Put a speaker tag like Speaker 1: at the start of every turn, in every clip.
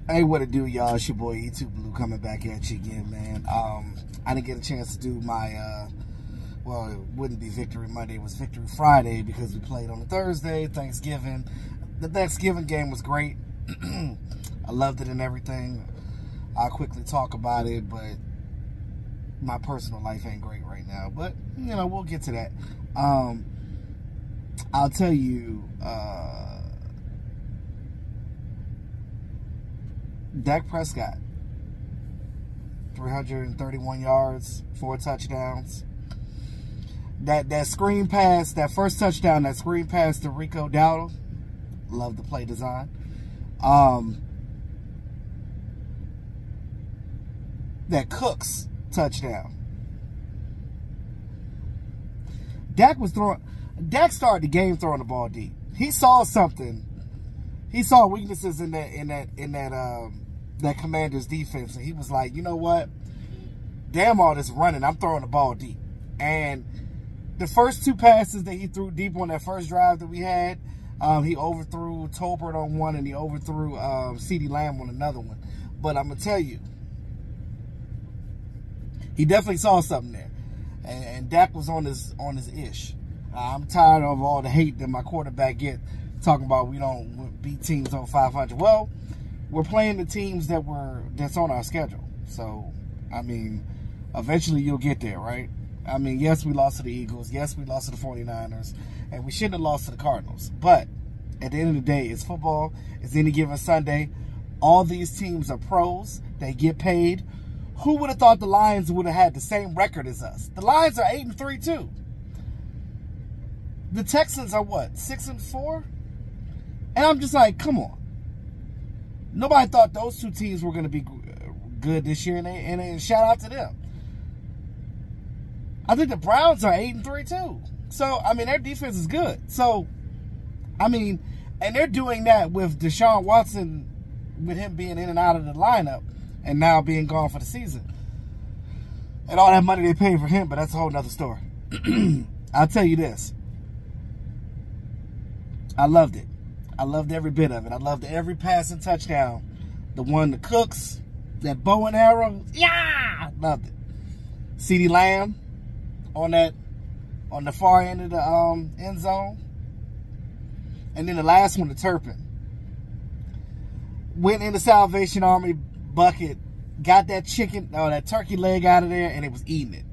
Speaker 1: Hey, what it do, y'all? It's your boy E2 Blue coming back at you again, man. I didn't get a chance to do my, well, it wouldn't be Victory Monday. It was Victory Friday because we played on a Thursday, Thanksgiving. The Thanksgiving game was great. I loved it and everything. I'll quickly talk about it, but my personal life ain't great right now. But, you know, we'll get to that. I'll tell you, Dak Prescott, 331 yards, 4 touchdowns. That screen pass, that first touchdown, that screen pass to Rico Dowdle, love the play design. That Cooks touchdown. Dak started the game throwing the ball deep. He saw something. He saw weaknesses in that Commanders defense, and he was like, you know what? Damn all this running, I'm throwing the ball deep. And the first 2 passes that he threw deep on that first drive that we had, he overthrew Tolbert on one, and he overthrew CeeDee Lamb on another one. But I'm gonna tell you, he definitely saw something there, and Dak was on his ish. I'm tired of all the hate that my quarterback get talking about we don't beat teams over 500. Well, we're playing the teams that's on our schedule. So, I mean, eventually you'll get there, right? I mean, yes, we lost to the Eagles. Yes, we lost to the 49ers. And we shouldn't have lost to the Cardinals. But at the end of the day, it's football. It's any given Sunday. All these teams are pros. They get paid. Who would have thought the Lions would have had the same record as us? The Lions are 8-3 too. The Texans are what? 6-4? And I'm just like, come on. Nobody thought those 2 teams were going to be good this year, and shout out to them. I think the Browns are 8-3 too. So, I mean, their defense is good. So, I mean, and they're doing that with Deshaun Watson, with him being in and out of the lineup, and now being gone for the season. And all that money they paid for him, but that's a whole nother story. I'll tell you this. I loved it. I loved every bit of it. I loved every passing touchdown. The one to Cooks, that bow and arrow, yeah, loved it. CeeDee Lamb on the far end of the end zone. And then the last one to Turpin. Went in the Salvation Army bucket, got that that turkey leg out of there, and it was eating it.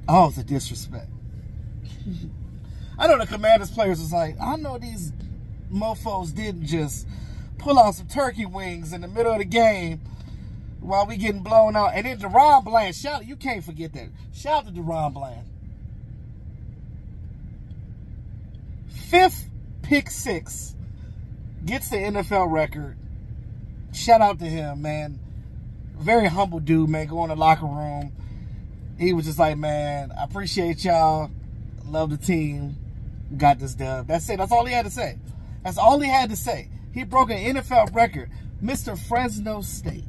Speaker 1: Oh, it's a disrespect. I know the Commanders players was like, I know these mofos didn't just pull out some turkey wings in the middle of the game while we getting blown out. And then Deron Bland, you can't forget that. Shout out to Deron Bland. 5th pick 6. Gets the NFL record. Shout out to him, man. Very humble dude, man. Go in the locker room. He was just like, man, I appreciate y'all. Love the team. Got this dub. That's it. That's all he had to say. That's all he had to say. He broke an NFL record. Mr. Fresno State.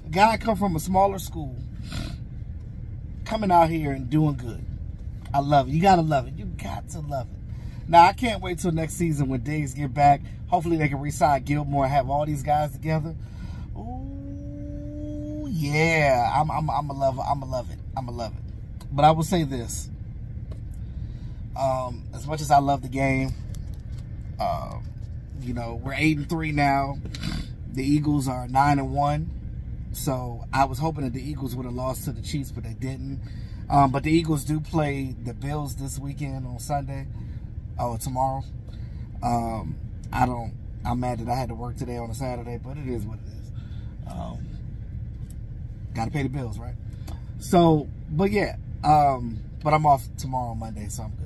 Speaker 1: A guy come from a smaller school. Coming out here and doing good. I love it. You got to love it. You got to love it. Now, I can't wait till next season when Diggs get back. Hopefully they can re-sign Gilmore and have all these guys together. Ooh, yeah. I'm a love it. I'm a love it. I'm a love it. But I will say this. As much as I love the game, you know, we're 8-3 now. The Eagles are 9-1. So I was hoping that the Eagles would have lost to the Chiefs, but they didn't. But the Eagles do play the Bills this weekend on Sunday. Oh, tomorrow. I'm mad that I had to work today on a Saturday, but it is what it is. Got to pay the bills, right? So, but yeah. But I'm off tomorrow, Monday, so I'm good.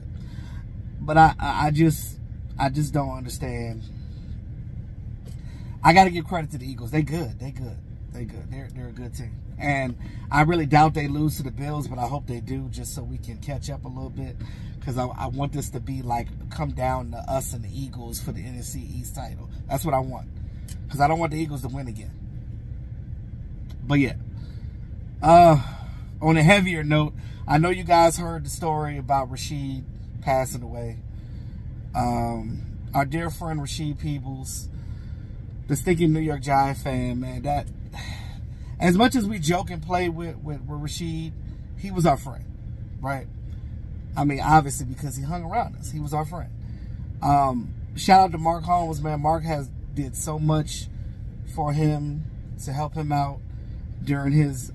Speaker 1: But I just don't understand. I got to give credit to the Eagles. They good. They good. They good. They're a good team. And I really doubt they lose to the Bills, but I hope they do, just so we can catch up a little bit. Because I want this to be like, come down to us and the Eagles for the NFC East title. That's what I want. Because I don't want the Eagles to win again. But yeah. On a heavier note, I know you guys heard the story about Rashid passing away. our dear friend Rasheed Peebles, the stinking New York Giant fan, man, that, as much as we joke and play with Rasheed, he was our friend, right? I mean, obviously, because he hung around us. He was our friend. Shout out to Mark Holmes, man. Mark did so much for him to help him out during his,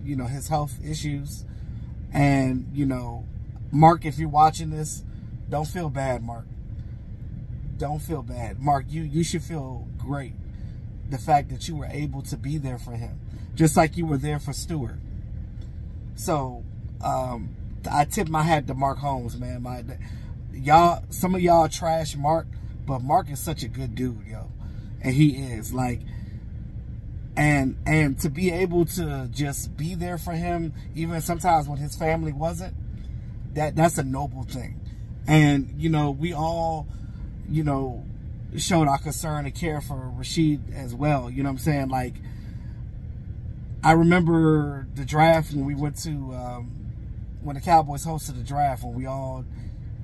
Speaker 1: you know, his health issues. And, you know, Mark, if you're watching this, don't feel bad, Mark. Don't feel bad. Mark, you should feel great. The fact that you were able to be there for him. Just like you were there for Stewart. So, I tip my hat to Mark Holmes, man. Some of y'all trash Mark, but Mark is such a good dude, yo. And he is, like, and to be able to just be there for him, even sometimes when his family wasn't, that's a noble thing. And, you know, we all, you know, showed our concern and care for Rasheed as well. You know what I'm saying? Like, I remember the draft when we went to, when the Cowboys hosted the draft, when we all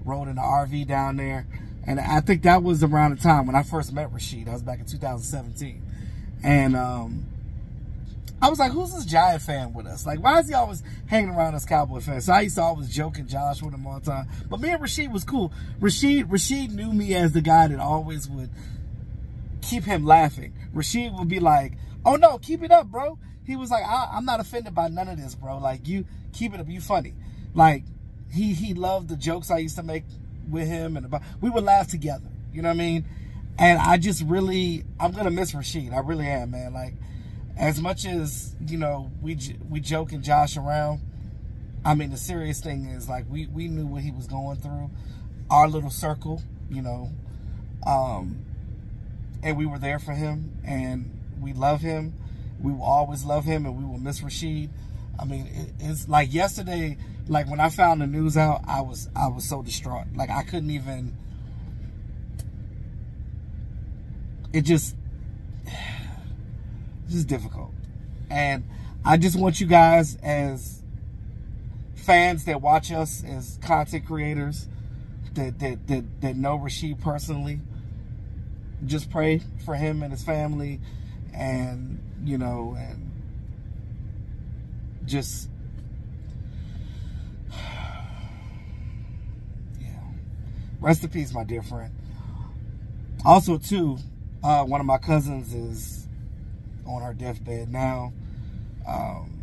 Speaker 1: rode in the RV down there. And I think that was around the time when I first met Rasheed. That was back in 2017. And I was like, who's this Giant fan with us? Like, why is he always hanging around us Cowboy fans? So I used to always joke and Josh with him all the time. But me and Rasheed was cool. Rasheed knew me as the guy that always would keep him laughing. Rasheed would be like, oh, no, keep it up, bro. He was like, I'm not offended by none of this, bro. Like, you keep it up. You funny. Like, he loved the jokes I used to make with him. And we would laugh together. You know what I mean? And I just really, I'm going to miss Rasheed. I really am, man. Like, as much as, you know, we joke and josh around, I mean, the serious thing is, like, we knew what he was going through. Our little circle, you know. And we were there for him. And we love him. We will always love him. And we will miss Rasheed. I mean, it's like yesterday, like when I found the news out, I was so distraught. Like, I couldn't even, it's just difficult. And I just want you guys, as fans that watch us as content creators that know Rasheed personally, just pray for him and his family, and, you know, and just, yeah. Rest in peace, my dear friend. Also, too, one of my cousins is on her deathbed now.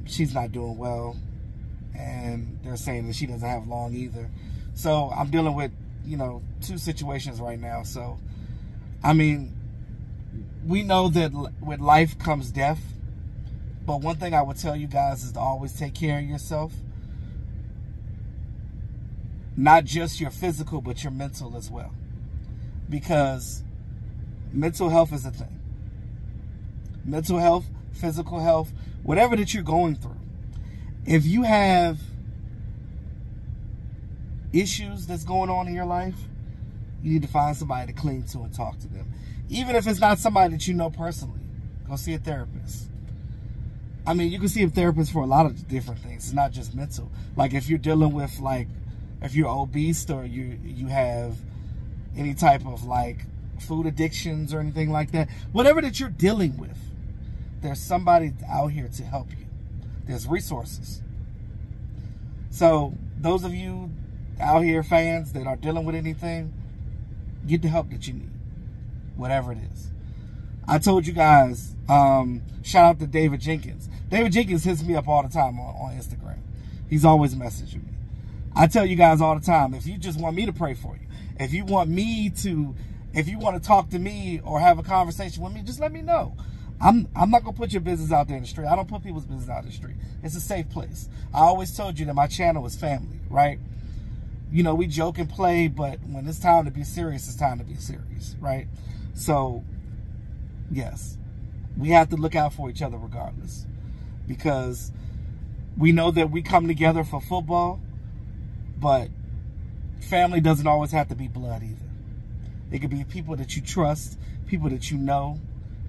Speaker 1: She's not doing well, and they're saying that she doesn't have long either. So I'm dealing with, you know, two situations right now. So, I mean, we know that with life comes death. But one thing I would tell you guys is to always take care of yourself. Not just your physical, but your mental as well. Because mental health is a thing. Mental health, physical health, whatever that you're going through. If you have issues that's going on in your life, you need to find somebody to cling to and talk to them. Even if it's not somebody that you know personally, go see a therapist. I mean, you can see a therapist for a lot of different things. It's not just mental. Like, if you're dealing with, like, if you're obese or you have any type of, like, food addictions or anything like that, whatever that you're dealing with, there's somebody out here to help you. There's resources. So, those of you out here, fans, that are dealing with anything, get the help that you need. Whatever it is. I told you guys, shout out to David Jenkins. David Jenkins hits me up all the time on Instagram. He's always messaging me. I tell you guys all the time, if you just want me to pray for you, if you want to talk to me or have a conversation with me, just let me know. I'm not going to put your business out there in the street. I don't put people's business out in the street. It's a safe place. I always told you that my channel is family, right? You know, we joke and play, but when it's time to be serious, it's time to be serious, right? So, yes, we have to look out for each other regardless, because we know that we come together for football, but family doesn't always have to be blood either. It could be people that you trust, people that you know,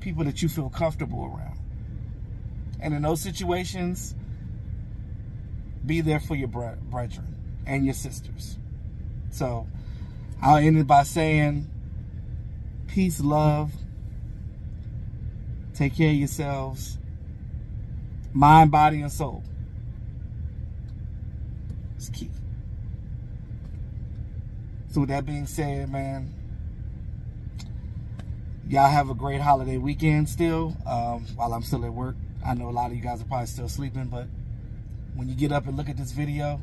Speaker 1: people that you feel comfortable around. And in those situations, be there for your brethren and your sisters. So I'll end it by saying, Peace, love. Take care of yourselves. Mind, body, and soul. It's key. So with that being said, man, y'all have a great holiday weekend still, while I'm still at work. I know a lot of you guys are probably still sleeping, but when you get up and look at this video,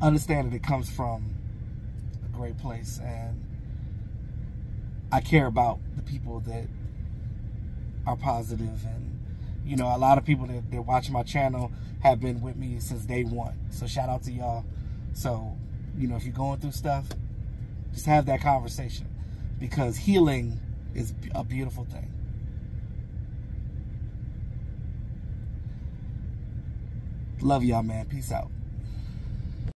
Speaker 1: understand that it comes from a great place, and I care about the people that are positive. And you know, a lot of people that watch my channel have been with me since day one, so shout out to y'all. So you know, if you're going through stuff, just have that conversation, because healing is a beautiful thing. Love y'all, man. Peace out.